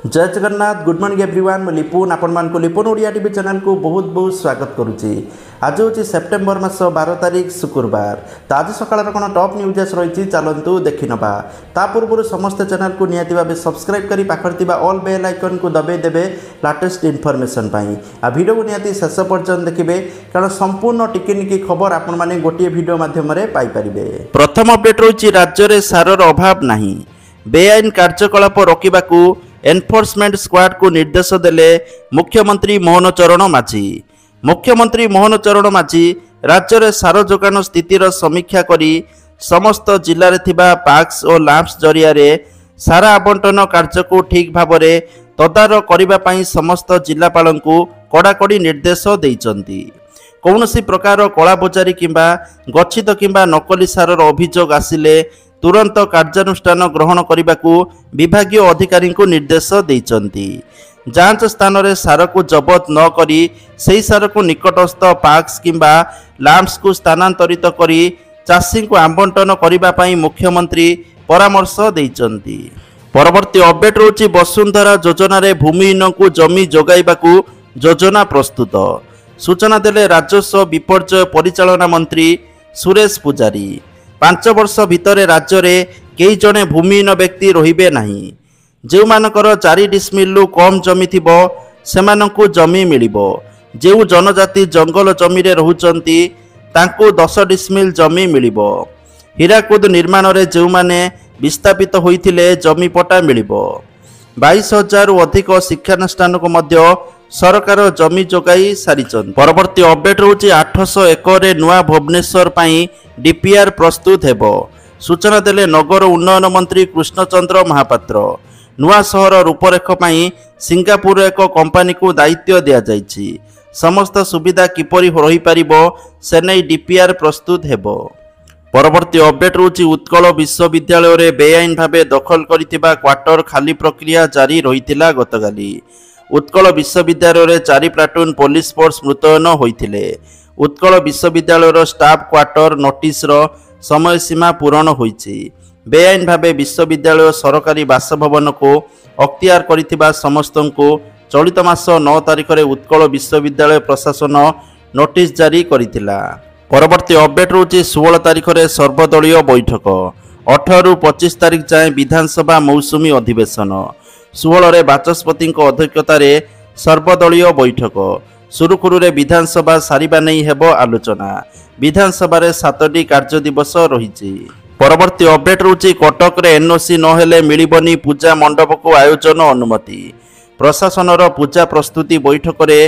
जय Jagannath good morning everyone मैं लिपुन आपण को लिपुन ओडिया टीवी चैनल को बहुत बहुत स्वागत करुच्ची। आज हूँ सेप्टेम्बर मास 12 तारिख शुक्रवार। तो आज सकाळ कौन टॉप न्यूज रही चलतु देखी नवा। ता पूर्व समस्त चैनल को निहाती भाव सब्सक्राइब कर पाखर ऑल बेल आइकन को दबाई देवे लेटेस्ट इनफॉरमेशन पाई। आ वीडियो को निहाती शेष पर्यंत देखिए कारण संपूर्ण टिकिनिकी खबर आपण माने गोटे वीडियो माध्यम पाई परिबे। प्रथम अपडेट रही राज्य में सारर अभाव नहीं, बेआईन कार्यकलाप रोकवाकू एनफोर्समेंट स्क्वाड को निर्देश देले मुख्यमंत्री मोहन चरण माझी। मुख्यमंत्री मोहन चरण माझी राज्य में सार जोगान स्थितिर समीक्षा करी समस्त जिले में थिबा पाक्स और लैंप्स जरिया सारा आवंटन कार्य को ठीक भाव में तदारख करने समस्त जिलापाल को कड़ाकड़ी निर्देश देइचंती। कौनसी प्रकार कलाबजारी किंबा गच्छित किंबा नकली सारर अभियोग आसिले तुरंत कार्यानुष्ठान ग्रहण करने को विभागीय अधिकारी को निर्देश देइचंती। जांच स्थान रे सार को जबत न करी सही सार को निकटस्थ पार्क्स किंबा लैंप्स को स्थानांतरित करी चाषी को आवंटन करने मुख्यमंत्री परामर्श देइचंती। परवर्ती अपडेट रोची वसुंधरा योजना रे भूमिहीन को जमी जोगाइबाकू योजना प्रस्तुत। सूचना देले राजस्व विपर्यय परिचालना मंत्री सुरेश पुजारी। 5 वर्ष भितर राज्य में कई जने भूमिहीन व्यक्ति रहिबे नहीं। जो मानकर 4 डिसमिल कम जमी थिबो सेमानंकु जमी मिलिबो। जो जनजाति जंगल जमी रे रहुचंती तांकु 10 डिसमिल जमी मिलिबो। हीराकुद निर्माण रे जो माने विस्थापित होइथिले जमी पट्टा मिलिबो। 22,000 अधिक शिक्षानुष्ठान को मध्य सरकार जमी जोगाई सारिचंती। परवर्ती अपडेट होची 800 एकर नुआ भुवनेश्वर पई डीपीआर प्रस्तुत हेबो। सूचना देले नगर उन्नयन मंत्री कृष्णचंद्र महापात्र। नुआ सहर रूपरेख पई सिंगापुर एक कंपनी को दायित्व दिया जायछि। समस्त सुविधा किपरि रही पारिबो से नै डीपीआर प्रस्तुत हेबो। परवर्ती अपडेट होची उत्कल विश्वविद्यालय रे बेआईन भावे दखल करितिबा क्वार्टर खाली प्रक्रिया जारी रहितिला गतकाली। उत्कल विश्वविद्यालय रे 4 प्लाटून पुलिस फोर्स मुतयन होइथिले। उत्कल विश्वविद्यालय स्टाफ क्वार्टर नोटिस रो समय सीमा पूरण होइछि। बेआईन भावे विश्वविद्यालय सरकारी बासभवन को अख्तियार करिथिबा समस्तन को चलित मास 9 तारिख रे उत्कल विश्वविद्यालय प्रशासन नोटिस जारी करिथिला। परवर्ती अपडेट रोची 16 तारिख रे सर्वदलीय बैठक। 18 रु 25 तारिख जाए विधानसभा मौसुमी अधिवेशन। 16 रे बाचस्पति अध्यक्षतार सर्वदलीय बैठक। सुरुखुरु रे विधानसभा सारिबा नहीं हेबो आलोचना। विधानसभा रे 7टी कार्य दिवस रही। परवर्ती अपडेट रोची कटक रे एनओसी न हेले मिलिबनी पूजा मंडप को आयोजन अनुमति। प्रशासन रो पूजा प्रस्तुति बैठक रे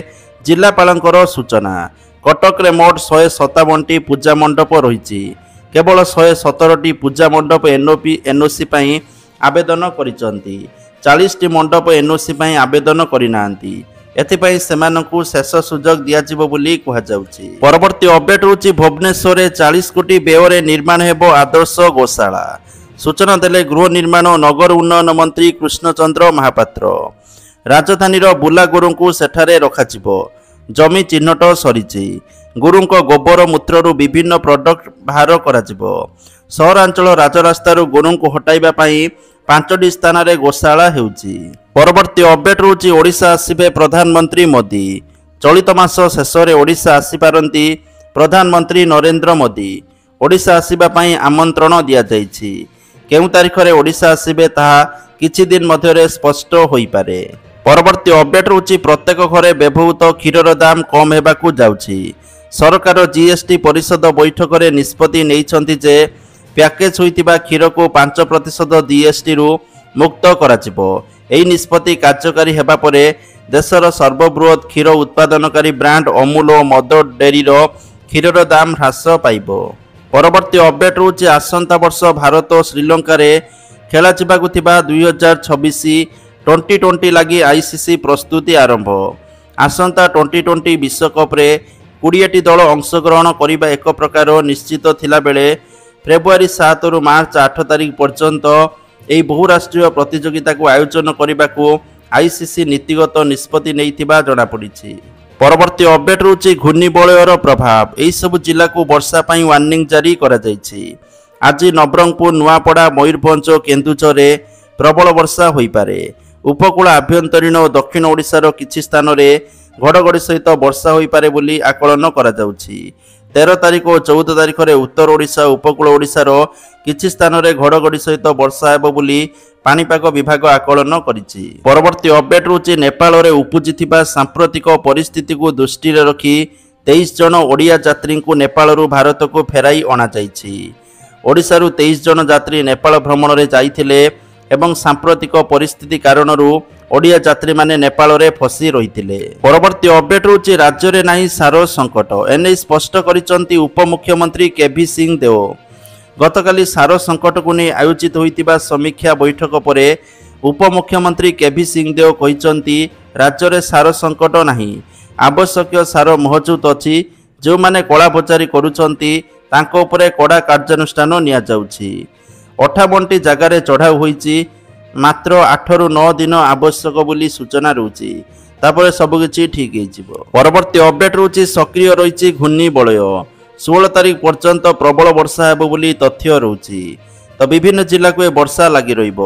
जिलापालंकर सूचना। कटक रे मोट 157टी पूजा मंडप रही। केवल 117टी पूजा मंडप एनओसी पई आवेदन करिसंती। 40टी मंडप एनओसी पई आवेदन करिनांती। एथिपाई सेमानंकु शेष सुजोग दियाजिबो बोली कहा जाउची। परवर्ती अपडेट होची भुवनेश्वर 40 कोटी व्यय निर्माण हेबो आदर्श गोशाला। सूचना देले गृह निर्माण और नगर उन्नयन मंत्री कृष्णचंद्र महापात्र। राजधानी बुला गुरु को सेठारे रखाजिबो। जमी चिन्हट सरीची। गुरु गोबर मूत्रु विभिन्न प्रोडक्ट बाहर कराजिबो। सहरांचल राजरास्तार गुरु को हटाइबा पई 5टी स्थान रे गोशाला हेउची। परवर्ती अपडेट रोची ओडिशा आसिबे प्रधानमंत्री मोदी। चलित मास शेष रे ओडिशा आसीपारंती प्रधानमंत्री नरेंद्र मोदी। ओडिशा आसिबा पई आमंत्रण दिया जायछि। केउ तारिख रे ओडिशा आसिबे ताहा किछि दिन मध्य रे स्पष्ट होई पारे। परवर्ती अपडेट रोची प्रत्येक घरे व्यवहृत क्षीरर दाम कम हेबाकू जाउछि। सरकार जीएसटी परिषद बैठक रे निष्पत्ति नेइछंती जे पैकेज होइतिबा क्षीर को 5% जीएसटी रु मुक्त कराजिबो। एही निष्पत्ति कार्यकारी हेबा परे देशर सर्वबृहत क्षीर उत्पादनकारी ब्रांड अमूल और मद डेरीर क्षीरर दाम ह्रास पाइबो। परवर्ती अपडेट होची आसंता वर्ष भारत और श्रीलंका रे खेला जिबाकु थिबा 2026 2020 लागि आईसीसी प्रस्तुति आरंभ। आसंता 2020 विश्वकप रे 20टी दल अंशग्रहण करिबा एक प्रकार निश्चित थिला बेले फेब्रुआरी 7 रु मार्च 8 तारिख पर्यंत यह बहुराष्ट्रीय प्रतियोगिता को आयोजन करने को आईसीसी नीतिगत निष्पत्ति नैथिबा जणा पड़िछि। परवर्ती अपडेट रोची घूर्णिबलयर प्रभाव। यही सब जिला को वर्षा पई वार्निंग जारी करा जायछि। आज नवरंगपुर नुआपड़ा मयूरभंज केन्दुझर प्रबल वर्षा होई पारे। ଉପକୂଳ ଆଭ୍ୟନ୍ତରୀଣ ଓ ଦକ୍ଷିଣ ଓଡ଼ିଶାର କିଛି ସ୍ଥାନରେ ଘଡ଼ଘଡ଼ି ସହିତ ବର୍ଷା ହୋଇପାରେ ବୋଲି ଆକଳନ କରାଯାଉଛି। 13 ତାରିଖ ଓ 14 ତାରିଖରେ ଉତ୍ତର ଓଡ଼ିଶା ଓ ଉପକୂଳ ଓଡ଼ିଶାର କିଛି ସ୍ଥାନରେ ଘଡ଼ଘଡ଼ି ସହିତ ବର୍ଷା ହେବ ବୋଲି ପାଣିପାଗ ବିଭାଗ ଆକଳନ କରିଛି। ପରବର୍ତ୍ତୀ ଅପଡେଟ୍ ହେଉଛି ନେପାଳରେ ଉପୁଜିଥିବା ସାମ୍ପ୍ରତିକ ପରିସ୍ଥିତିକୁ ଦୃଷ୍ଟିରେ ରଖି 23 ଜଣ ଓଡ଼ିଆ ଯାତ୍ରୀଙ୍କୁ ନେପାଳରୁ ଭାରତକୁ ଫେରାଇ ଅଣାଯାଇଛି। ଓଡ଼ିଶାରୁ 23 ଜଣ ଯାତ୍ରୀ ନେପାଳ ଭ୍ରମଣରେ ଯାଇଥିଲେ ଏବଂ ସାମ୍ପ୍ରତିକ ପରିସ୍ଥିତି କାରଣରୁ ଓଡ଼ିଆ ଯାତ୍ରୀମାନେ ନେପାଳରେ ଫସି ରହିଥିଲେ। ପରବର୍ତ୍ତୀ ଅପଡେଟ୍ ହେଉଛି ରାଜ୍ୟରେ ନାହିଁ ସାର ସଙ୍କଟ, ଏନେଇ ସ୍ପଷ୍ଟ କରିଛନ୍ତି ଉପମୁଖ୍ୟମନ୍ତ୍ରୀ କେଭି ସିଂ ଦେଓ। ଗତକାଲି ସାର ସଙ୍କଟକୁ ନେଇ ଆୟୋଜିତ ହୋଇଥିବା ସମୀକ୍ଷା ବୈଠକ ପରେ ଉପମୁଖ୍ୟମନ୍ତ୍ରୀ କେଭି ସିଂ ଦେଓ କହିଛନ୍ତି ରାଜ୍ୟରେ ସାର ସଙ୍କଟ ନାହିଁ, ଆବଶ୍ୟକୀୟ ସାର ମହଜୁଦ ଅଛି। ଯେଉଁମାନେ କଳାବଜାରୀ କରୁଛନ୍ତି ତାଙ୍କ ଉପରେ କଡ଼ା କାର୍ଯ୍ୟାନୁଷ୍ଠାନ ନିଆଯାଉଛି। 58ଟି ଜାଗାରେ ଚଢ଼ାଉ ହୋଇଛି, ମାତ୍ର 8ରୁ 9 ଦିନ ଆବଶ୍ୟକ ବୋଲି ସୂଚନା ରହୁଛି। ତାପରେ ସବୁକିଛି ଠିକ୍ ହେଇଯିବ। ପରବର୍ତ୍ତୀ ଅପଡେଟ୍ ରହୁଛି ସକ୍ରିୟ ରହିଛି ଘୂର୍ଣ୍ଣିବଳୟ, 16 ତାରିଖ ପର୍ଯ୍ୟନ୍ତ ପ୍ରବଳ ବର୍ଷା ହେବ ବୋଲି ତଥ୍ୟ ରହୁଛି। ତ ବିଭିନ୍ନ ଜିଲ୍ଲାକୁ ଏ ବର୍ଷା ଲାଗି ରହିବ।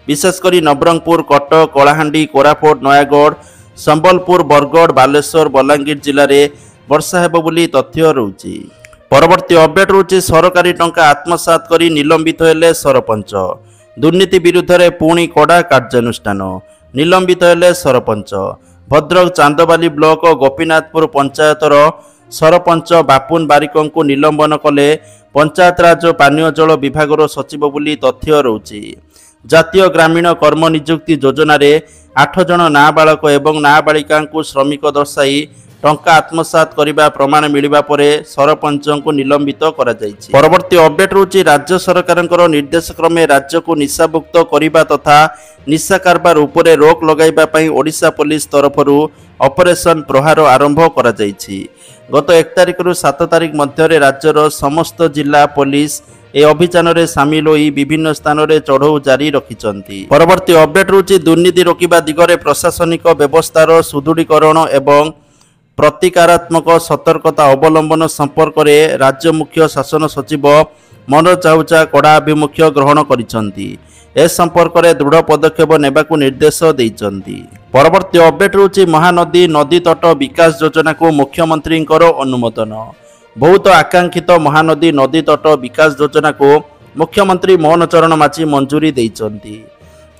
ବିଶେଷ କରି ନବରଙ୍ଗପୁର, କଟକ, କଳାହାଣ୍ଡି, କୋରାପୁଟ, ନୟାଗଡ଼, ସମ୍ବଲପୁର, ବରଗଡ଼, ବାଲେଶ୍ୱର, ବଲାଙ୍ଗୀର ଜିଲ୍ଲାରେ ବର୍ଷା ହେବ ବୋଲି ତଥ୍ୟ ରହୁଛି। ପରବର୍ତ୍ତୀ ଅପଡେଟ୍ ରହୁଛି ସରକାରୀ ଟଙ୍କା ଆତ୍ମସାତ କରି ନିଲମ୍ବିତ ହେଲେ ସରପଞ୍ଚ, ଦୁର୍ନୀତି ବିରୁଦ୍ଧରେ ପୁଣି କଡ଼ା କାର୍ଯ୍ୟାନୁଷ୍ଠାନ, ନିଲମ୍ବିତ ହେଲେ ସରପଞ୍ଚ। ଭଦ୍ରକ ଚାନ୍ଦବାଲି ବ୍ଲକ ଗୋପୀନାଥପୁର ପଞ୍ଚାୟତର ସରପଞ୍ଚ ବାପୁନ ବାରିକଙ୍କୁ ନିଲମ୍ବନ କଲେ ପଞ୍ଚାୟତରାଜ ଓ ପାନୀୟ ଜଳ ବିଭାଗର ସଚିବ ବୋଲି ତଥ୍ୟ ରହୁଛି। ଜାତୀୟ ଗ୍ରାମୀଣ କର୍ମ ନିଯୁକ୍ତି ଯୋଜନାରେ 8 ଜଣ ନାବାଳକ ଏବଂ ନାବାଳିକାଙ୍କୁ ଶ୍ରମିକ ଦର୍ଶାଇ ଟଙ୍କା ଆତ୍ମସାତ କରିବା ପ୍ରମାଣ ମିଳିବା ପରେ ସରପଞ୍ଚଙ୍କୁ ନିଲମ୍ବିତ କରାଯାଇଛି। ପରବର୍ତ୍ତୀ ଅପଡେଟ୍ ରହୁଛି ରାଜ୍ୟ ସରକାରଙ୍କର ନିର୍ଦ୍ଦେଶ କ୍ରମେ ରାଜ୍ୟକୁ ନିଶାମୁକ୍ତ କରିବା ତଥା ନିଶା କାରବାର ଉପରେ ରୋକ ଲଗାଇବା ପାଇଁ ଓଡ଼ିଶା ପୋଲିସ ତରଫରୁ ଅପରେସନ ପ୍ରହାର ଆରମ୍ଭ କରାଯାଇଛି। ଗତ 1 ତାରିଖରୁ 7 ତାରିଖ ମଧ୍ୟରେ ରାଜ୍ୟର ସମସ୍ତ ଜିଲ୍ଲା ପୋଲିସ ଏ ଅଭିଯାନରେ ସାମିଲ ହୋଇ ବିଭିନ୍ନ ସ୍ଥାନରେ ଚଢ଼ଉ ଜାରି ରଖିଛନ୍ତି। ପରବର୍ତ୍ତୀ ଅପଡେଟ୍ ରହୁଛି ଦୁର୍ନୀତି ରୋକିବା ଦିଗରେ ପ୍ରଶାସନିକ ବ୍ୟବସ୍ଥାର ସୁଦୃଢ଼ୀକରଣ ଏବଂ ପ୍ରତିକାରାତ୍ମକ ସତର୍କତା ଅବଲମ୍ବନ ସମ୍ପର୍କରେ ରାଜ୍ୟ ମୁଖ୍ୟ ଶାସନ ସଚିବ ମନୋଜ ଆହୁଜା କଡ଼ା ଆଭିମୁଖ୍ୟ ଗ୍ରହଣ କରିଛନ୍ତି। ଏ ସମ୍ପର୍କରେ ଦୃଢ଼ ପଦକ୍ଷେପ ନେବାକୁ ନିର୍ଦ୍ଦେଶ ଦେଇଛନ୍ତି। ପରବର୍ତ୍ତୀ ଅପଡେଟ୍ ରହୁଛି ମହାନଦୀ ନଦୀ ତଟ ବିକାଶ ଯୋଜନାକୁ ମୁଖ୍ୟମନ୍ତ୍ରୀଙ୍କର ଅନୁମୋଦନ। ବହୁତ ଆକାଂକ୍ଷିତ ମହାନଦୀ ନଦୀ ତଟ ବିକାଶ ଯୋଜନାକୁ ମୁଖ୍ୟମନ୍ତ୍ରୀ ମୋହନ ଚରଣ ମାଝୀ ମଞ୍ଜୁରୀ ଦେଇଛନ୍ତି।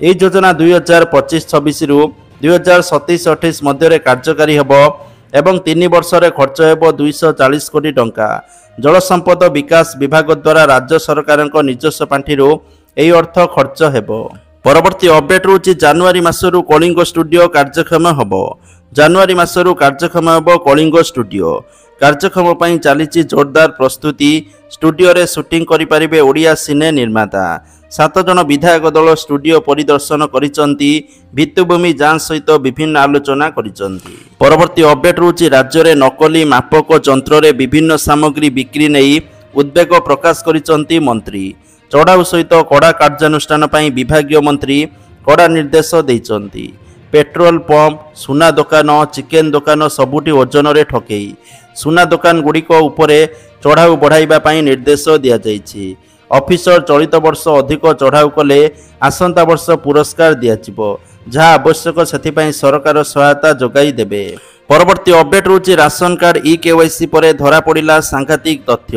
ଏହି ଯୋଜନା 2025-26ରୁ 2027-28 ମଧ୍ୟରେ କାର୍ଯ୍ୟକାରୀ ହେବ ଏବଂ 3 ବର୍ଷରେ ଖର୍ଚ୍ଚ ହେବ 240 କୋଟି ଟଙ୍କା। ଜଳସମ୍ପଦ ବିକାଶ ବିଭାଗ ଦ୍ୱାରା ରାଜ୍ୟ ସରକାରଙ୍କ ନିଜସ୍ୱ ପାଣ୍ଠିରୁ ଏହି ଅର୍ଥ ଖର୍ଚ୍ଚ ହେବ। ପରବର୍ତ୍ତୀ ଅପଡେଟ୍ ରହୁଛି ଜାନୁଆରୀ ମାସରୁ କଳିଙ୍ଗ ଷ୍ଟୁଡିଓ କାର୍ଯ୍ୟକ୍ଷମ ହେବ। ଜାନୁଆରୀ ମାସରୁ କାର୍ଯ୍ୟକ୍ଷମ ହେବ କଳିଙ୍ଗ ଷ୍ଟୁଡିଓ। କାର୍ଯ୍ୟକ୍ରମ ପାଇଁ ଚାଲିଛି ଜୋରଦାର ପ୍ରସ୍ତୁତି। ଷ୍ଟୁଡିଓରେ ସୁଟିଂ କରିପାରିବେ ଓଡ଼ିଆ ସିନେ ନିର୍ମାତା। 7 ଜଣ ବିଧାୟକ ଦଳ ଷ୍ଟୁଡିଓ ପରିଦର୍ଶନ କରିଛନ୍ତି। ଭିତ୍ତିଭୂମି ଯାଞ୍ଚ ସହିତ ବିଭିନ୍ନ ଆଲୋଚନା କରିଛନ୍ତି। ପରବର୍ତ୍ତୀ ଅପଡେଟ୍ ରହୁଛି ରାଜ୍ୟରେ ନକଲି ମାପକ ଯନ୍ତ୍ରରେ ବିଭିନ୍ନ ସାମଗ୍ରୀ ବିକ୍ରି ନେଇ ଉଦ୍ବେଗ ପ୍ରକାଶ କରିଛନ୍ତି ମନ୍ତ୍ରୀ। ଚଢ଼ାଉ ସହିତ କଡ଼ା କାର୍ଯ୍ୟାନୁଷ୍ଠାନ ପାଇଁ ବିଭାଗୀୟ ମନ୍ତ୍ରୀ କଡ଼ା ନିର୍ଦ୍ଦେଶ ଦେଇଛନ୍ତି। ପେଟ୍ରୋଲ ପମ୍ପ, ସୁନା ଦୋକାନ, ଚିକେନ ଦୋକାନ ସବୁଠି ଓଜନରେ ଠକେଇ। ସୁନା ଦୋକାନ ଗୁଡ଼ିକ ଉପରେ ଚଢ଼ାଉ ବଢ଼ାଇବା ପାଇଁ ନିର୍ଦ୍ଦେଶ ଦିଆଯାଇଛି। ଅଫିସର ଚଳିତ ବର୍ଷ ଅଧିକ ଚଢ଼ାଉ କଲେ ଆସନ୍ତା ବର୍ଷ ପୁରସ୍କାର ଦିଆଯିବ। ଯାହା ଆବଶ୍ୟକ ସେଥିପାଇଁ ସରକାର ସହାୟତା ଯୋଗାଇ ଦେବେ। ପରବର୍ତ୍ତୀ ଅପଡେଟ୍ ରହୁଛି ରାସନ କାର୍ଡ ଇ-KYC ପରେ ଧରାପଡ଼ିଲା ସାଂଘାତିକ ତଥ୍ୟ।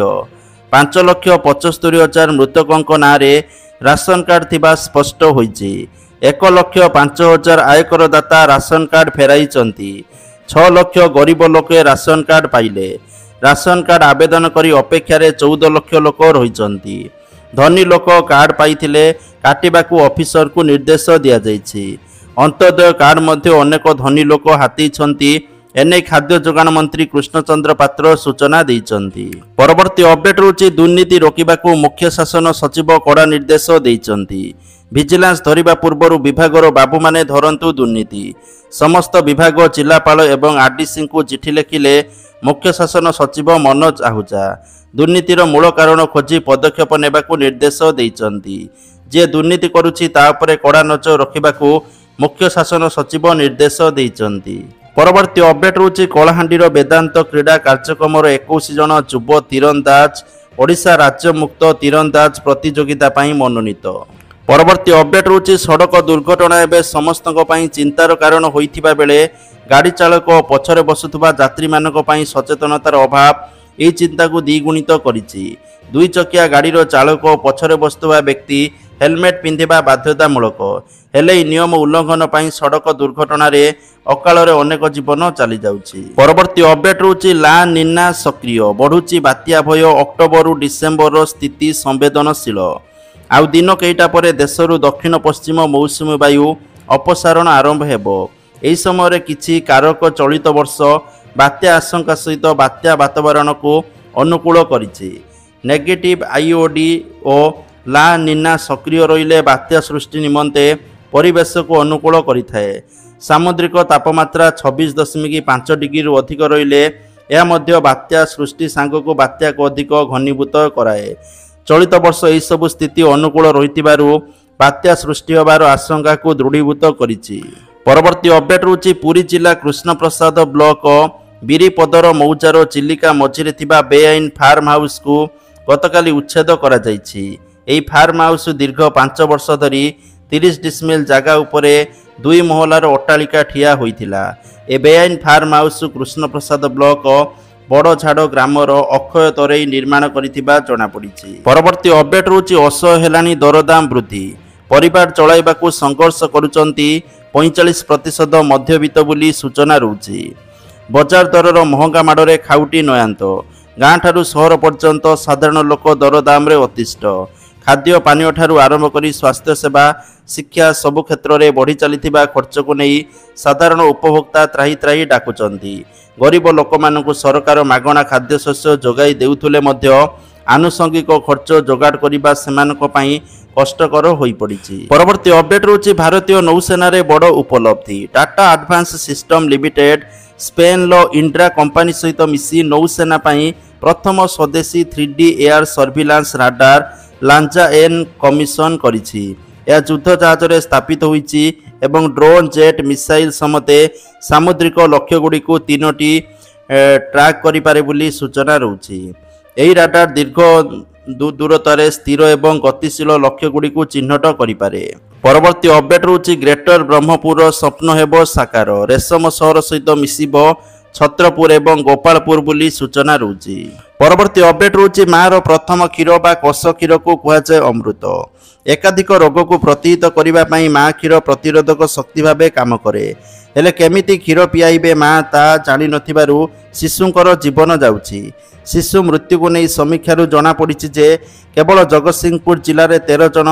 5,75,000 ମୃତକଙ୍କ ନାଁରେ ରାସନ କାର୍ଡ ଥିବା ସ୍ପଷ୍ଟ ହୋଇଛି। 1,05,000 ଆୟକରଦାତା ରାସନ କାର୍ଡ ଫେରାଇଛନ୍ତି। 6 ଲକ୍ଷ ଗରିବ ଲୋକେ ରାସନ କାର୍ଡ ପାଇଲେ। ରାସନ କାର୍ଡ ଆବେଦନ କରି ଅପେକ୍ଷାରେ 14 ଲକ୍ଷ ଲୋକ ରହିଛନ୍ତି। ଧନୀ ଲୋକ କାର୍ଡ ପାଇଥିଲେ କାଟିବାକୁ ଅଫିସରକୁ ନିର୍ଦ୍ଦେଶ ଦିଆଯାଇଛି। ଅନ୍ତୋଦୟ କାର୍ଡ ମଧ୍ୟ ଅନେକ ଧନୀ ଲୋକ ହାତେଇଛନ୍ତି। ଏନେଇ ଖାଦ୍ୟ ଯୋଗାଣ ମନ୍ତ୍ରୀ କୃଷ୍ଣଚନ୍ଦ୍ର ପାତ୍ର ସୂଚନା ଦେଇଛନ୍ତି। ପରବର୍ତ୍ତୀ ଅପଡେଟ୍ ରହୁଛି ଦୁର୍ନୀତି ରୋକିବାକୁ ମୁଖ୍ୟ ଶାସନ ସଚିବ କଡ଼ା ନିର୍ଦ୍ଦେଶ ଦେଇଛନ୍ତି। ଭିଜିଲାନ୍ସ ଧରିବା ପୂର୍ବରୁ ବିଭାଗର ବାବୁମାନେ ଧରନ୍ତୁ ଦୁର୍ନୀତି। ସମସ୍ତ ବିଭାଗ, ଜିଲ୍ଲାପାଳ ଏବଂ ଆର୍ଡିସିଙ୍କୁ ଚିଠି ଲେଖିଲେ ମୁଖ୍ୟ ଶାସନ ସଚିବ ମନୋଜ ଆହୁଜା। ଦୁର୍ନୀତିର ମୂଳ କାରଣ ଖୋଜି ପଦକ୍ଷେପ ନେବାକୁ ନିର୍ଦ୍ଦେଶ ଦେଇଛନ୍ତି। ଯିଏ ଦୁର୍ନୀତି କରୁଛି ତା ଉପରେ କଡ଼ା ନଜର ରଖିବାକୁ ମୁଖ୍ୟ ଶାସନ ସଚିବ ନିର୍ଦ୍ଦେଶ ଦେଇଛନ୍ତି। ପରବର୍ତ୍ତୀ ଅପଡେଟ୍ ରହୁଛି କଳାହାଣ୍ଡିର ବେଦାନ୍ତ କ୍ରୀଡ଼ା କାର୍ଯ୍ୟକ୍ରମର 21 ଜଣ ଯୁବ ତୀରନ୍ଦାଜ ଓଡ଼ିଶା ରାଜ୍ୟ ମୁକ୍ତ ତୀରନ୍ଦାଜ ପ୍ରତିଯୋଗିତା ପାଇଁ ମନୋନୀତ। परवर्ती अपडेट रोचे सड़क दुर्घटना एवं समस्त चिंतार कारण होइथिबा बेले गाड़ी चालक पछरे बसुथुबा यात्री मानक पई सचेतनतार अभाव यह चिंता को द्विगुणित करिछि। दुई चकिया गाड़ीर चालक पछरे बसुथुबा व्यक्ति हेलमेट पिंधिबा बाध्यतामूलक हेले नियम उल्लंघन पई सड़क दुर्घटना रे अकाଳରେ अनेक जीवन चली जाउछि। परवर्ती अपडेट रोचे ला निना सक्रिय बढ़ुछि बात्या भय अक्टोबर डिसेम्बर स्थिति संवेदनशील आउ दिन कईटा पर देशरू दक्षिण पश्चिम मौसुमी वायु अपसारण आरंभ हेबो। एही समय किछि कारक चलित वर्ष बात्या आशंका सहित बात्या वातावरण को अनुकूल करिछि। नेगेटिव आईओडी और ला निना सक्रिय रहिले बात्या सृष्टि निमंते परिवेश को अनुकूल करिथाए। सामुद्रिक तापमात्रा 26.5 डिग्री रु अधिक रहिले यह मध्य बात्या सृष्टि सांग को बात्या को अधिक घनीभूत कराए। चलित वर्ष यह सब स्थिति अनुकूल रहितिबारु बात्या सृष्टि होबार आशंका को दृढ़ीभूत करिछि। परवर्ती अपडेट रोची पुरी जिला कृष्णप्रसाद ब्लॉक बिरीपदर मौजार चिलिका मझिरे थिबा बेआईन फार्म हाउस को गतकाली उच्छेद करा जायछि। एही फार्म हाउस दीर्घ 5 वर्ष धरी 30 डिसमिल जगह उपरे 2 महलार अट्टालिका ठिया होइथिला। ए बेआईन farm house Krishnaprasad block Badajhad ग्रामर अक्षय तरेई निर्माण करिथिबा जणा पड़िछि। परवर्ती अपडेट रोची असह्य हेलानी दरदाम वृद्धि परिवार चलाइबाकू संघर्ष करुचंती 45% मध्यवित्त बोली सूचना रोची। बजार दरर महंगा माड़े खाउटी नयांत गाँ ठारू सहर पर्यंत साधारण लोक दरदाम रे अतिष्ठ। खाद्य पानीय ठारू आरंभ करी स्वास्थ्य सेवा शिक्षा सबु क्षेत्र में बढ़ी चलीथिबा खर्च को नहीं साधारण उपभोक्ता त्राही त्राही डाकुचंती। गरीब लोक मानकु सरकार मागणा खाद्य शस्य जोगाई देउथुले मध्य आनुषंगिक खर्च जोगाड़ करबा सेमानक पई कष्टकर होई पड़िछि। परवर्ती अपडेट रोची भारतीय नौसेना रे बड़ उपलब्धि Tata advance system limited Spain लो इंड्रा कंपनी सहित मिसी नौसेना पई प्रथम स्वदेशी 3D एयर सर्विलांस राडार लांजा एन कमिशन करिछि। यह युद्ध जहाज रे स्थापित होइछि एवं ड्रोन जेट मिसाइल समते सामुद्रिक लक्ष्य गुड़ी को 3टी ट्रैक करि पारे बोली सूचना रहउछि। एही राडार दीर्घ दूरतारे स्थिर एवं गतिशील लक्ष्य गुड़ी को चिन्हट करि पारे। परवर्ती अपडेट रहउछि ग्रेटर ब्रह्मपुर स्वप्न हेबो साकार रेशम सहर सहित मिसिब छत्रपुर एवं गोपालपुर बोली सूचना रहउछि। परवर्ती अपडेट रहउछि मार प्रथम क्षीर बा कष क्षीर को कुहाଯାଏ अमृत। एकाधिक रोग को प्रतिहित करने पाई माँ क्षीर प्रतिरोधक शक्ति भाव काम करे हेले केमिति क्षीर पियाइबे माँ ता जानि नथिबारु शिशुंकर जीवन जाउछि। शिशु मृत्यु को नहीं समीक्षारु जना पड़िछि जे केवल जगतसिंहपुर जिले में 13 जन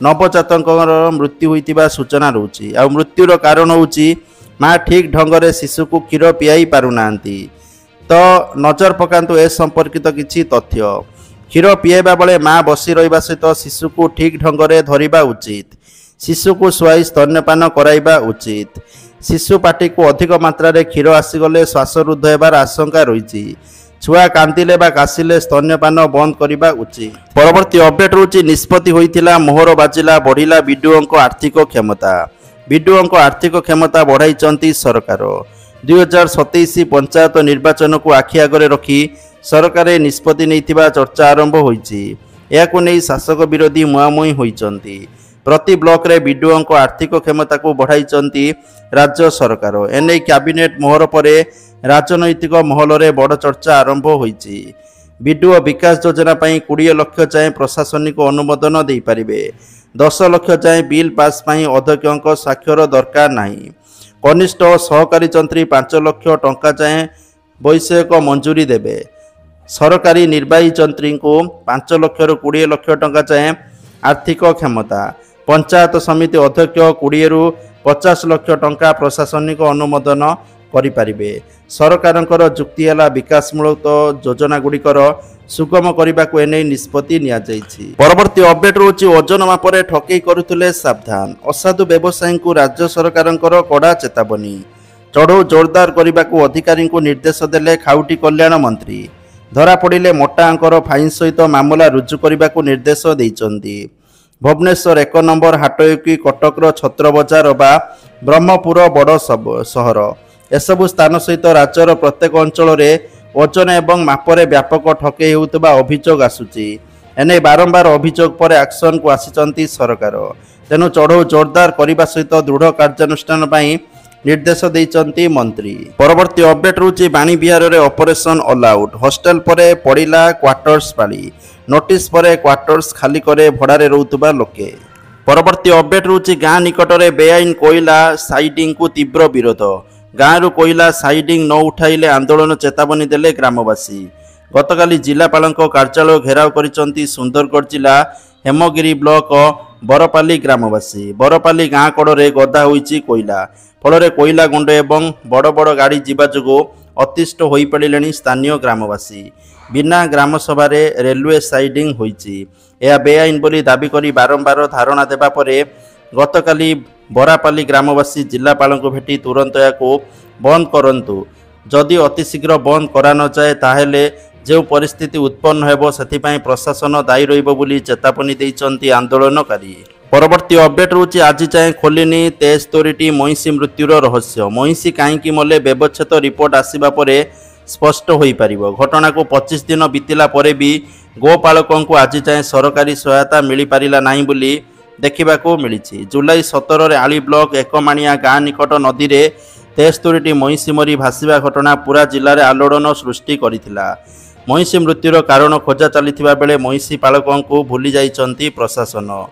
नवजातकर मृत्यु होइतिबा सूचना रहउछि। आ मृत्युर कारण होउछि माँ ठीक ढंग से शिशु को क्षीर पियाई पारुनांती। तो नजर पकांतु ए संपर्कित किछि तथ्य। क्षीर पिएबा बेले माँ बसी रहिबा सहित शिशु को ठीक ढंग से धरिबा उचित। शिशु को शुआई स्तन्यपान कराइबा उचित। शिशु पाटी को अधिक मात्रा रे क्षीर आसीगले श्वासरुद्ध हेबार आशंका रहिछि। छुआ कांदिले बा कासिले स्तन्यपान बंद करिबा उचित। परवर्ती अपडेट रोची निष्पत्ति होइथिला मोहर बाजिला बढ़िला बीडीओ आर्थिक क्षमता। बीडीओ आर्थिक क्षमता बढ़ाइचंती सरकार। 2027 पंचायत निर्वाचन को आखि आगरे रखी सरकार निष्पत्ति नैथिबा चर्चा आरंभ होइछि। याकु नै शासक विरोधी मुहामुही होइचंती। प्रति ब्लॉक रे बीडीओ आर्थिक क्षमता को बढ़ाइचंती राज्य सरकार। एने कैबिनेट मोहर परे राजनैतिक महल रे बड़ चर्चा आरंभ होइछि। बीडीओ विकास योजना पई 20 लाख जाए प्रशासनिक अनुमोदन दे पारिबे। 10 लाख जाए बिल पास पई अध्यक्षक स्वाक्षर दरकार नाही। कनिष्ठ सहकारी तंत्री 5 लाख टंका जाए वैषयिक मंजूरी देबे। सरकारी निर्वाही तंत्री को 5 लाख रु 20 लाख टंका जाए आर्थिक क्षमता। पंचायत समिति अध्यक्ष 20 रु 50 लाख टंका प्रशासनिक अनुमोदन करि पारिबे। सरकारंकर जुक्ति है विकासमूलक योजना गुड़िकर सुगम करने को एने निष्पत्ति निया जायछि। परवर्ती अपडेट रोची ओजन मापरे ठकेई करुथिले सावधान असाधु व्यवसायी को राज्य सरकारंकर कड़ा चेतावनी। चढ़ऊ जोरदार करने को अधिकारी को निर्देश देले खाउटी कल्याण मंत्री। धरा पड़िले मोटा अंकर फाइन सहित मामला रुजु करने को निर्देश देइचंती। भुवनेश्वर 1 नंबर हाटयुकी कटकर छत्र बजार बा ब्रह्मपुर बड़ सहर एसबु स्थान सहित राज्यर प्रत्येक अंचल ओजन एवं मापरे व्यापक ठकेई होउतबा अभियोग आसुची। एने बारंबार अभियोग पर एक्शन को आसिचंती सरकार तेणु चढ़ऊ जोरदार करने सहित दृढ़ कार्यानुष्ठान निर्देश देइचंती मंत्री। परवर्ती अपडेट रुचि बाणी बिहार रे ऑपरेशन ऑल आउट हॉस्टल परे पड़िला क्वार्टर्स पाली नोटिस परे क्वार्टर्स खाली करे भड़ारे रहउतबा लोके। परवर्ती अपडेट रुचि गाँ निकट में बेआईन कोयला साइडिंग को तीव्र विरोध गाँव रु कोयला साइडिंग न उठाइले आंदोलन चेतावनी देले ग्रामवासी। गतकाली जिलापाल कार्यालय घेराव करिसंती सुंदरगढ़ जिला हेमगिरी ब्लॉक बरपाली ग्रामवासी। बरपाली गाँ कड़े गदा होइछि कोयला फल कोयला गुंड एवं बड़ बड़ गाड़ी जीवा जोगु अतिष्ठ हो पड़े स्थानीय ग्रामवासी। बिना ग्राम सभा रेलवे साइडिंग होइछि यह बेआईन बोली दाबी करी बारंबार धारणा देबा परे गतकाली बरापाली ग्रामवासी जिलापाल को भेटी तुरंत या बंद करंतु जदि अतिशीघ्र बंद करा न जाए ताहेले जो परिस्थिति उत्पन्न हेबो सेथिपाई प्रशासन दायी रहिबो बोली चेतावनी दैचंती आंदोलनकारी। परवर्ती अपडेट रुचि आज जाए खोलिनी 73टी महिषी मृत्युर रहस्य महिषी कहीं मले व्यवच्छेद रिपोर्ट आसवा पर स्पष्ट हो पार। घटना को 25 दिन बीतला पर भी गोपालकों को आज जाए सरकारी सहायता मिल पारा ना बोली देखा मिली। जुलाई 17 आली ब्लॉक एकमाणिया गाँ निकट नदी में 73टी महिषी मरी भाषा घटना पूरा जिले में आलोड़न सृष्टि करथिला। महिषी मृत्युर कारण खोजा चलता बेले महिषी पालकों को भूली जाइछंती प्रशासन।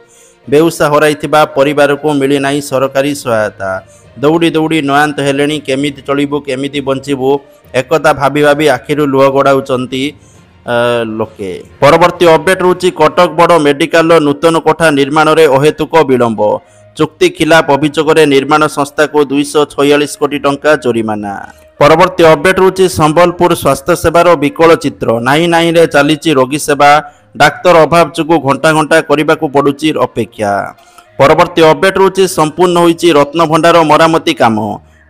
बेउसा हराइथिबा परिवार को मिली नहीं सरकारी सहायता दौड़ी दौड़ी नयांत हेलेनी केमिति चलिबु केमिति बंचिबु एकता भाभी भाभी आखिरु लुह गड़ाउचंती लोके। परवर्ती अपडेट रुचि कटक बड़ मेडिकल नूतन कोठा निर्माण में अहेतुक विलंब चुक्ति खिलाफ अभियोग निर्माण संस्था को 246 कोटी टंका जोरिमाना। परवर्ती अपडेट रुचि संबलपुर स्वास्थ्य सेवार विकल चित्र नाई नाई रे चली रोगी सेवा डाक्तर अभाव जो घंटा घंटा करने को पड़ुची अपेक्षा। परवर्ती अपडेट रुचि संपूर्ण होइछि रत्नभंडार मरामती काम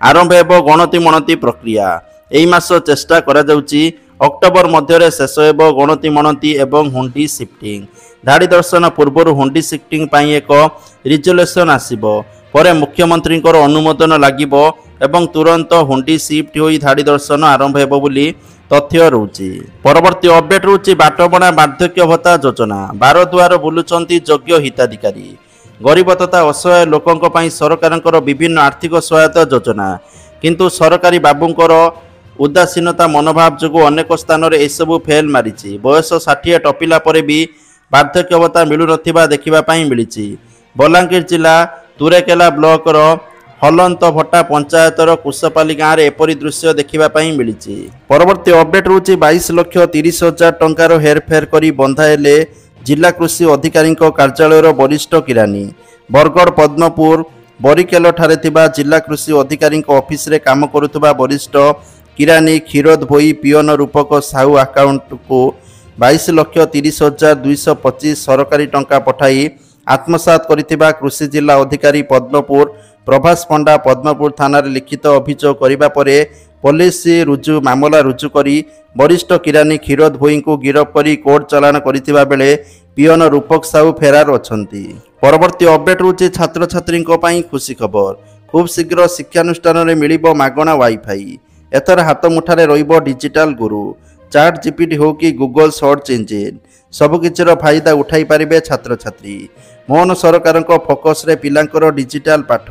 आरंभ हेबो गणति मणति प्रक्रिया एई मास चेष्टा करा जाउछि अक्टोबर मध्य शेष हेबो गणति मणति एवं हुंडी शिफ्टिंग धाड़ी दर्शन पूर्व हुंडी शिफ्टिंग पाई एक रिजोल्यूशन आसिबो परे मुख्यमंत्री अनुमोदन लागिबो एवं तुरंत हुंडी शिफ्ट होई धाड़ी दर्शन आरंभ हेबो बोली तथ्य रोची। परवर्ती अपडेट रोची बाटबणा बार्धक्य भत्ता योजना 12 दुआर बुलुचंती योग्य हिताधिकारी गरीब तथा असहाय लोकंक पई सरकारंकर विभिन्न आर्थिक सहायता योजना किंतु सरकारी बाबूंकर उदासीनता मनोभाव जो अनेक स्थान में एसबू फेल मारी बयस 60 टपिला पर भी बार्धक्य भत्ता मिलू नथिबा देखिबा पई मिलिछि। बलांगीर जिला तुरेकेला ब्लॉक हलंत भट्टा पंचायतर कुशपाली गाँव में एपरी दृश्य देखा मिली। परवर्ती अपडेट रुचि 22,30,000 टंकार हेरफेर कर बंधाइले जिला कृषि अधिकारी कार्यालय वरिष्ठ किरानी बरगढ़ पद्मपुर बरिकेल ठारे थिबा जिला कृषि अधिकारी ऑफिस रे काम करुवा वरिष्ठ किरानी क्षीरोद भोई पियन रूपक साहू अकाउंट को 22,30,225 सरकारी टंका पठाई आत्मसात करिथिबा कृषि जिला अधिकारी पद्मपुर प्रभास पंडा पद्मपुर थाना लिखित अभियोग करने पर पुलिस मामला रुजु करी वरिष्ठ किरानी क्षीरोद भोई को गिरफ्त कर कोर्ट चालाण करथिबा बेले पियन रूपक साहू फेरार अछंती। परवर्ती अपडेट रुचि छात्र छात्री खुशी खबर खूब शीघ्र शिक्षानुष्ठान में मिलिबो मागणा वाईफाई एथर हाथ मुठारे रहिबो डिजिटल गुरु चैट जीपीटी हो कि गूगल सर्च इंजिन सबकिछिर फायदा उठाई पारिबे छात्र छात्री। मोहन सरकार फोकस रे पिलांकर डिजिटल पाठ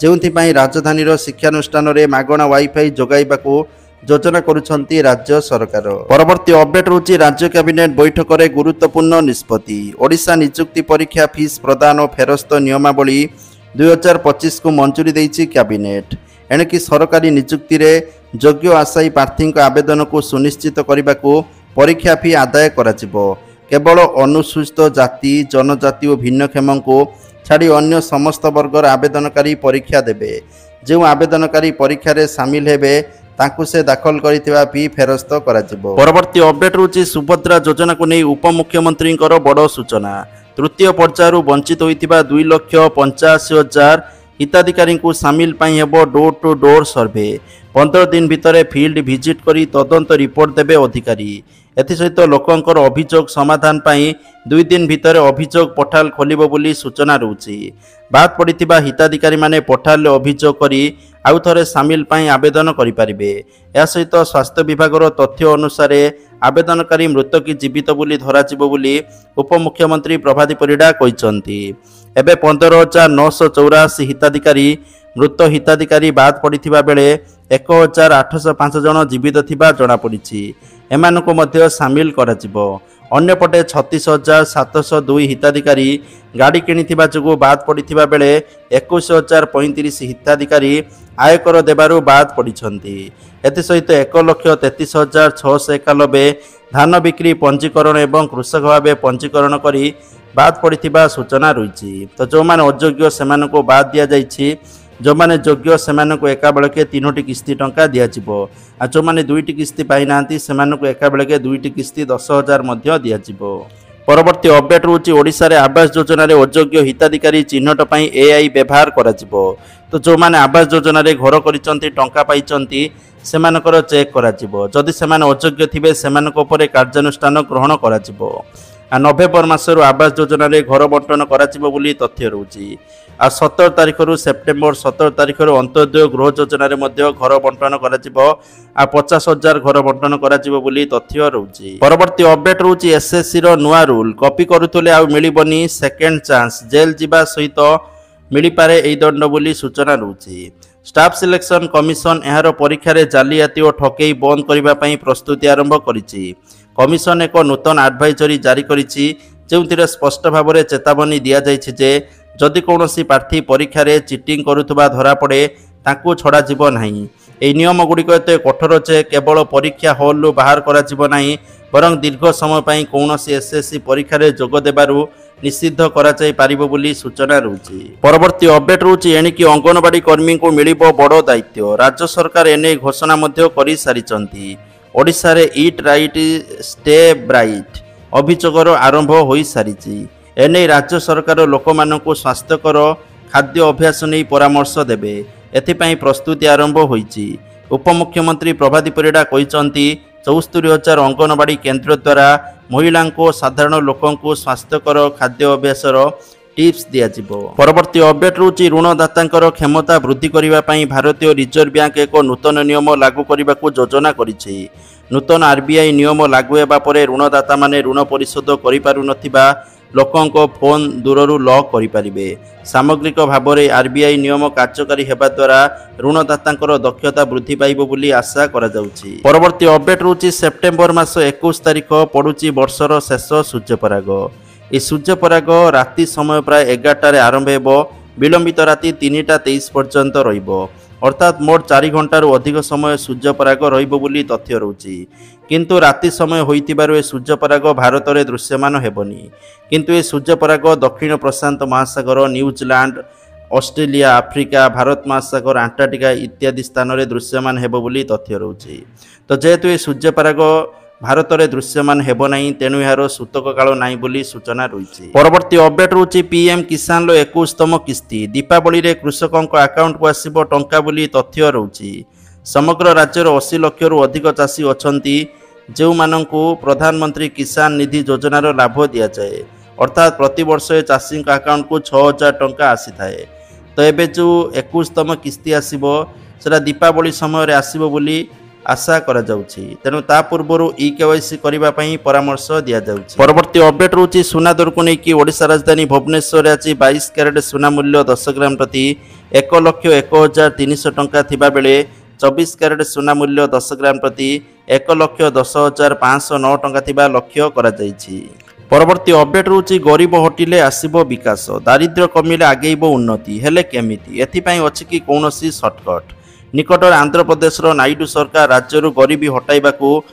जोंथिपाई राजधानीर शिक्षानुष्ठान में मागणा वाईफाई जोगाइबाकू योजना करुछंती राज्य सरकार। परवर्ती अपडेट रुचि राज्य कैबिनेट बैठक में गुरुत्वपूर्ण निष्पत्ति ओडिशा नियुक्ति परीक्षा फीस प्रदान और फेरस्त नियमावली 2025 को मंजूरी देइछि कैबिनेट। एणिकी सरकारी नियुक्ति रे योग्य आशायी प्रार्थी आवेदन को सुनिश्चित करने को परीक्षा फी आदाय कराजिबो। केवल अनुसूचित जाति जनजाति और भिन्नक्षम को छाड़ी अन्य समस्त वर्गर आवेदनकारी परीक्षा देबे। जो आवेदनकारी परीक्षा रे शामिल हेबे तांकु से दाखल करिथिबा फी फेरस्त कराजिबो। परवर्ती अपडेट रुचि सुभद्रा योजना को नहीं उपमुख्यमंत्री बड़ सूचना तृतीय पर्यायर वंचित होइथिबा 2,85,000 हिताधिकारी को सामिल पाई हेबो डोर टू डोर सर्वे 15 दिन भितर फील्ड विजिट करी तदंत रिपोर्ट देबे अधिकारी। एसत लोकंर अभियोग समाधान पर 2 दिन भितर अभियोग पोर्टाल खोलिब बोली सूचना रोची। बाद पड़ता हिताधिकारी माने पोर्टाल अभियोग करी आउ थे सामिल पर आवेदन करेंगे। या सहित स्वास्थ्य विभाग तथ्य अनुसार आवेदनकारी मृत कि जीवित बोली धराजिबो बोली उपमुख्यमंत्री प्रभाती परिड़ा कहते। एबे 15,984 हिताधिकारी मृत हिताधिकारी बाद पड़ता बेले 1,805 जन जीवित थिबा जनापड़ी। एमानकु मध्य सामिल कराजिबो। अन्यपटे 36,702 हिताधिकारी गाड़ी किणिथिबा जोगु बाद पड़ता बेले 21,035 हिताधिकारी आयकर देबारु बाद पड़िछंती। एसत 1,33,691 धान बिक्री पंजीकरण एवं कृषक भाव पंजीकरण करी बाद पड़ता सूचना रही। तो जो मैंने अयोग्य से बाद दि जाइए, जो मैंने योग्य से एका बेलके 3टी किस्ती टंका दिज्व आ जो मैंने 2टी किस्ती पाई ना से एका बेलके 2टी किस्ती 10,000 दिज्व। परवर्ती अपडेट रोची ओडिशा रे आवास योजना रे अयोग्य हिताधिकारी चिन्हट पई एआई व्यवहार कराजिबो। तो जो माने आवास योजना रे घर करिसंती टंका पाइचंती सेमानकर चेक कराजिबो। जदि सेमाने अयोग्य थिबे सेमानक उपरे कार्यानुष्ठान ग्रहण कराजिबो। नवेम्बर मासर आवास योजना रे घर बंटन कराजिबो बोली तथ्य रोची। 17 तारिख रु सेप्टेम्बर 17 तारिख रु अंत्योदय गृह योजना रे मध्य घर बंटन कराजिबो। 50,000 घर बंटन कराजिबो बोली तथ्य रोची। परवर्ती अपडेट रोची एसएससी रो नुआ रूल कॉपी करुथले आ मिलिबनी सेकेंड चांस जेल जिबा सहित मिली पारे एई दंड बोली सूचना रोची। स्टाफ सिलेक्शन कमिशन एहार परीक्षा रे जालियाती और ठकेई बंद करबा पई प्रस्तुति आरंभ करिछि। कमिशन एक नूतन एडवाइजरी जारी करिछि जेउथिरे स्पष्ट भाव में चेतावनी दिया जाइछि जे जदि कौनसी प्रार्थी परीक्षा रे चिटिंग करुथबा धरा पड़े ताकू छड़ा जीव नाही। एई नियम गुड़िक एते कठोर जे केवल परीक्षा हॉल रु बाहर करा जीव नाही बरं दीर्घ समय पई कौनसी एसएससी परीक्षा रे जोग देबारु निषिद्ध करा जाय पारिबो बोली सूचना रहउछि। परवर्ती अपडेट रहउछि एणिकी अंगनवाड़ी कर्मी को मिलिबो बड़ दायित्व। राज्य सरकार एने घोषणा मध्य करि सारिचंती। ओडिशा रे ईट राइट स्टे ब्राइट अभियोगर आरंभ हो सारी। एने राज्य सरकार लोकमानंकु स्वास्थ्यकर खाद्य अभ्यास नहीं परामर्श देबे एथिपाई प्रस्तुति आरंभ होईछि। उपमुख्यमंत्री प्रभाती परिड़ा कहते 74,000 अंगनवाड़ी केन्द्र द्वारा महिला को साधारण लोकंकु स्वास्थ्यकर खाद्य अभ्यासर टिप्स दियाजिबो। परवर्ती अपडेट रोची ऋणदातांकर क्षमता वृद्धि करिबा पई भारतीय रिजर्व बैंक एक नूतन नियम लागू करने योजना करिछि। नूतन आरबीआई नियम लागू हेबा परे ऋणदाता माने ऋण परिशोध करि पारु नथिबा लोकंको फोन दूररू लॉक करि परिबे। सामग्रिक भाव में आरबीआई नियम कार्यकारी हेबा द्वारा ऋणदातांकर दक्षता वृद्धि पाइबो बोली आशा करा जाउछि। परवर्ती अपडेट रोची सेप्टेम्बर मास 21 तारिख पड़ुछि वर्षर शेष सूर्यपराग। ए सूर्यपराग राति समय प्राय 11 रे आरंभ हेबो विलंबित राति 3:23 पर्यंत रहिबो। अर्थात मोट 4 घंटारू अधिक समय सूर्यपराग रहिबो बोली तथ्य रहउछि। किंतु राति समय होइतिबारु ए सूर्यपराग भारत में दृश्यमान हेबनी। किंतु ए सूर्यपराग दक्षिण प्रशांत महासागर न्यूजीलैंड ऑस्ट्रेलिया आफ्रिका भारत महासागर अंटार्कटिका इत्यादि स्थान में दृश्यमान हेबो बोली तथ्य रहउछि। तो जेहेतु ए सूर्यपराग भारत में दृश्यमान हेबो नहीं तेणु यार सूतक काल नहीं बोली सूचना रही। परवर्ती अपडेट रोची पीएम किसान 21तम किस्ती दीपावली रे कृषकों अकाउंट को आसिबो टंका बोली तथ्य रही। समग्र राज्यर 80 लाख रु अधिक चाषी अछंती जो माननकु प्रधानमंत्री किसान निधि योजनार लाभ दिया जाए। अर्थात प्रति वर्ष चाषी अकाउंट को 6,000 टंका आसी थाए। तो एबे जो 21तम किस्ती आसिबो सेटा दीपावली समय आसिबो बोली आशा करा जाउछि। तेणु ता पूर्व इकेवाईसी करबा पई परामर्श दिया जाउछि। परवर्ती अपडेट रोची सुना दर को नेकी ओडिशा राजधानी भुवनेश्वर आज 22 कैरेट सुना मूल्य 10 ग्राम प्रति 1,01,300 टंका थिबा बेले 24 कैरेट सुना मूल्य 10 ग्राम प्रति 1,10,509 टंका थिबा लक्ष्य करा जाइछि। परवर्ती अपडेट रोची गरीब हटिले आसिबो विकास दारिद्र्य कमिले आगेइबो उन्नति हेले केमिति एथिपई अछि कि कोनोसी शॉर्टकट। निकटर आंध्र प्रदेश नायडू सरकार राज्य गरीबी हटाइबाकू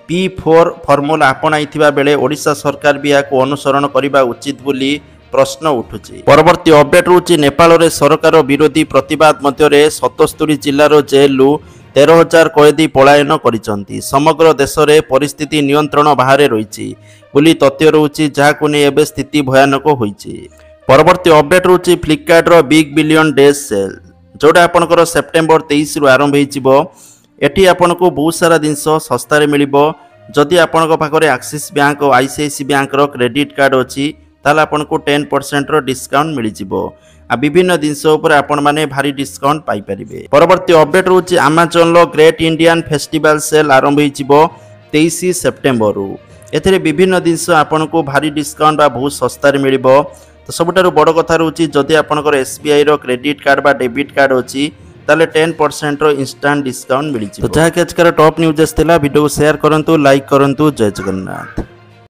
P4 फर्मुला आपणाइथिबा बेले ओडिशा सरकार भी याकू अनुसरण करने उचित बोली प्रश्न उठुछि। परवर्ती अपडेट रोची नेपाल रे सरकार विरोधी प्रतिवाद मध्य 77 जिलार जेलू 13,000 कैदी पलायन करिसंती। समग्र देश में परिस्थिति नियंत्रण बाहर रही बोली तथ्य रहुछि जहाकू नै एबे स्थिति भयानक होईछि। परवर्ती अपडेट रोची फ्लिपकार्ट रो बिग बिलियन डेज सेल जोटा आपनकर सेप्टेम्बर 23 रु आरंभ होइछिबो। एठी आपनको बहुत सारा जिनस सस्तारे मिलिबो जदि आपणक पाखरे एक्सिस बैंक और आईसीआईसी बैंक रो क्रेडिट कार्ड अछि ताले आपनको 10% रो डिस्काउंट मिल जिवो आ विभिन्न जिनस उपर आपण माने भारी डिस्काउंट पाई परिबे। परवर्ती अपडेट रहउछि Amazon लो ग्रेट इंडियन फेस्टिवल सेल आरंभ होइजिवो 23 सेप्टेम्बर रु। एथिरे विभिन्न जिनस आपनको भारी डिस्काउंट बा बहुत सस्ता रे मिलिबो। तो सबुठारु बड़ कथा रहउछि जदि आपनकर एसबीआई रो क्रेडिट कार्ड बा डेबिट कार्ड अछि ताले 10% रो इंस्टेंट डिस्काउंट मिल जिवो। तो जहा के आजकर टॉप न्यूज़ थिला वीडियो को शेयर करंतु लाइक करंतु जय जगन्नाथ।